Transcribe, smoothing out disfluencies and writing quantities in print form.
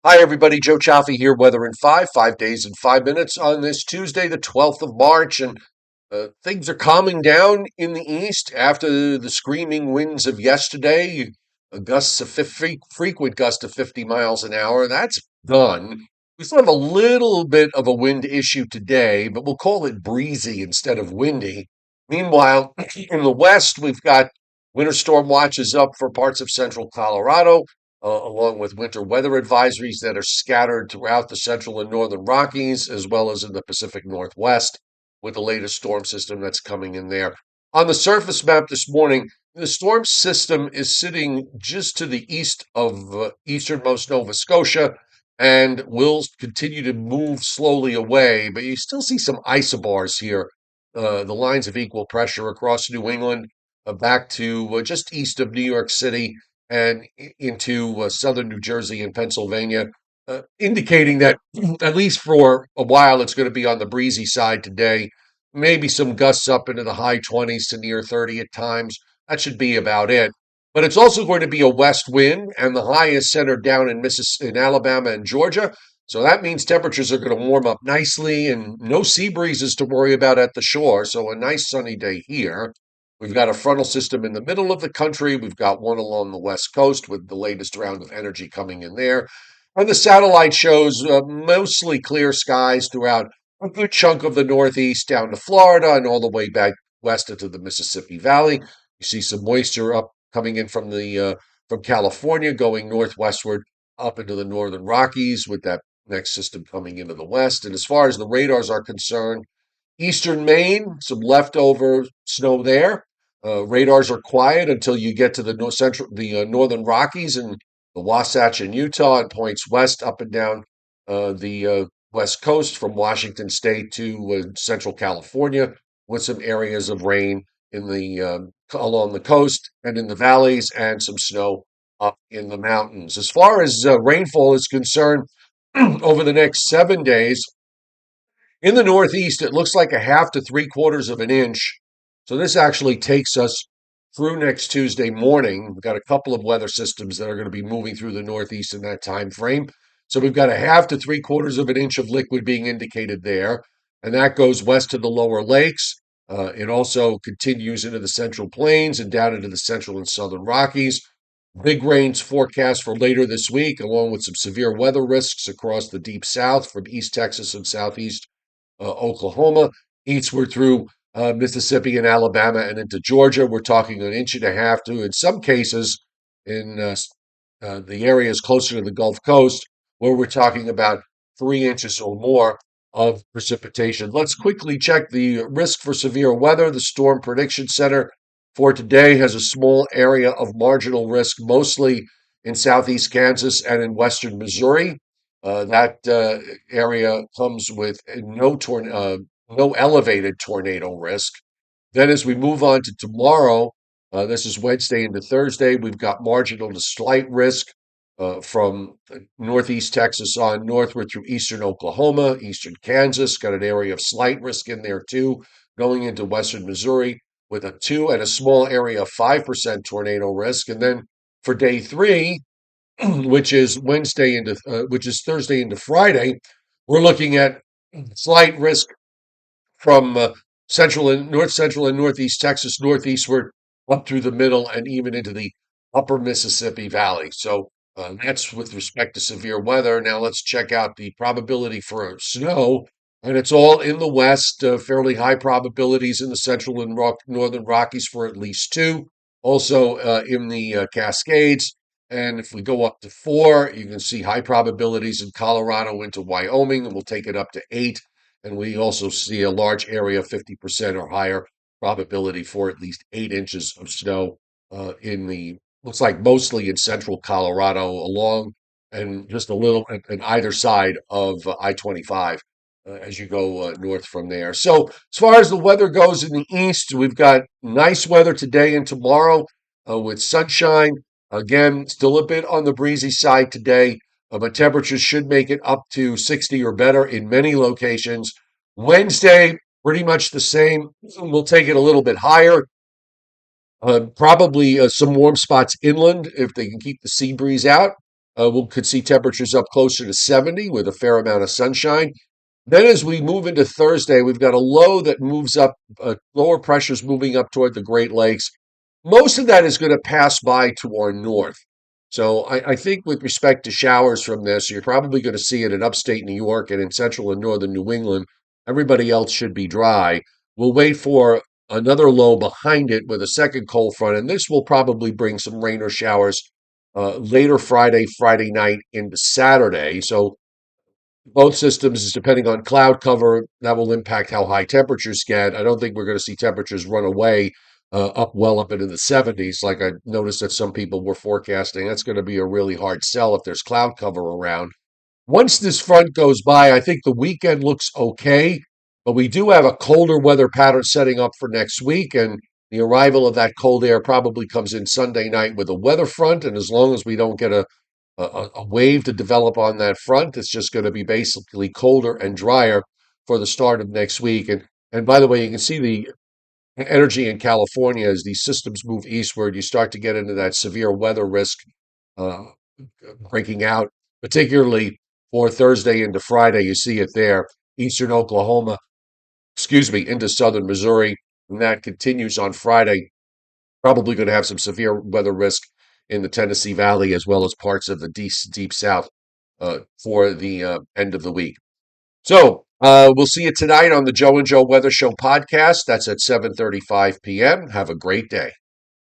Hi, everybody. Joe Cioffi here. Weather in 5 days in 5 minutes on this Tuesday, the 12th of March. And things are calming down in the east after the screaming winds of yesterday. Frequent gust of 50 miles an hour. That's done. We still have a little bit of a wind issue today, but we'll call it breezy instead of windy. Meanwhile, in the west, we've got winter storm watches up for parts of central Colorado along with winter weather advisories that are scattered throughout the central and northern Rockies, as well as in the Pacific Northwest, with the latest storm system that's coming in there. On the surface map this morning, the storm system is sitting just to the east of easternmost Nova Scotia and will continue to move slowly away, but you still see some isobars here. The lines of equal pressure across New England, back to just east of New York City and into southern New Jersey and Pennsylvania, indicating that at least for a while it's going to be on the breezy side today. Maybe some gusts up into the high 20s to near 30 at times. That should be about it. But it's also going to be a west wind, and the high is centered down in Alabama and Georgia. So that means temperatures are going to warm up nicely and no sea breezes to worry about at the shore. So a nice sunny day here. We've got a frontal system in the middle of the country. We've got one along the west coast with the latest round of energy coming in there. And the satellite shows mostly clear skies throughout a good chunk of the Northeast down to Florida and all the way back west into the Mississippi Valley. You see some moisture up coming in from California, going northwestward up into the northern Rockies with that next system coming into the west. And as far as the radars are concerned, eastern Maine, some leftover snow there. Radars are quiet until you get to the northern Rockies and the Wasatch in Utah, and points west up and down the west coast from Washington State to central California, with some areas of rain in the along the coast and in the valleys, and some snow up in the mountains. As far as rainfall is concerned, over the next 7 days. In the Northeast, it looks like a half to three-quarters of an inch. So this actually takes us through next Tuesday morning. We've got a couple of weather systems that are going to be moving through the Northeast in that time frame. So we've got a half to three-quarters of an inch of liquid being indicated there. And that goes west to the lower lakes. It also continues into the central plains and down into the central and southern Rockies. Big rains forecast for later this week, along with some severe weather risks across the deep south from East Texas and southeast Oklahoma, eastward through Mississippi and Alabama and into Georgia. We're talking an inch and a half to, in some cases, in the areas closer to the Gulf Coast, where we're talking about 3 inches or more of precipitation. Let's quickly check the risk for severe weather. The Storm Prediction Center for today has a small area of marginal risk, mostly in southeast Kansas and in western Missouri. That area comes with no elevated tornado risk. Then, as we move on to tomorrow, this is Wednesday into Thursday, we've got marginal to slight risk from northeast Texas on northward through eastern Oklahoma, eastern Kansas. Got an area of slight risk in there too, going into western Missouri with a 2 and a small area of 5% tornado risk. And then for day 3, which is Thursday into Friday, we're looking at slight risk from central and northeast Texas, northeastward up through the middle and even into the upper Mississippi Valley. So that's with respect to severe weather. Now let's check out the probability for snow. And it's all in the west, fairly high probabilities in the central and northern Rockies for at least 2. Also in the Cascades. And if we go up to 4, you can see high probabilities in Colorado into Wyoming, and we'll take it up to 8. And we also see a large area, 50% or higher probability for at least 8 inches of snow looks like mostly in central Colorado, along and just a little on either side of I-25 as you go north from there. So as far as the weather goes in the east, we've got nice weather today and tomorrow with sunshine. Again, still a bit on the breezy side today, but temperatures should make it up to 60 or better in many locations. Wednesday, pretty much the same. We'll take it a little bit higher. Probably some warm spots inland if they can keep the sea breeze out. We could see temperatures up closer to 70 with a fair amount of sunshine. Then, as we move into Thursday, we've got a low that moves up, lower pressures moving up toward the Great Lakes. Most of that is going to pass by to our north. So, I think with respect to showers from this, you're probably going to see it in upstate New York and in central and northern New England. Everybody else should be dry. We'll wait for another low behind it with a second cold front, and this will probably bring some rain or showers later Friday night into Saturday. So, both systems, depending on cloud cover, that will impact how high temperatures get. I don't think we're going to see temperatures run away up into the 70s, like I noticed that some people were forecasting. That's going to be a really hard sell if there's cloud cover around. Once this front goes by, I think the weekend looks okay, but we do have a colder weather pattern setting up for next week, and the arrival of that cold air probably comes in Sunday night with a weather front. And as long as we don't get a wave to develop on that front. It's just going to be basically colder and drier for the start of next week. And by the way, you can see the energy in California as these systems move eastward. You start to get into that severe weather risk uh, breaking out, particularly for Thursday into Friday. You see it there, eastern Oklahoma, excuse me, into southern Missouri, and that continues on Friday. Probably going to have some severe weather risk in the Tennessee Valley as well as parts of the deep south for the end of the week. So we'll see you tonight on the Joe and Joe Weather Show podcast. That's at 7:35 p.m. Have a great day.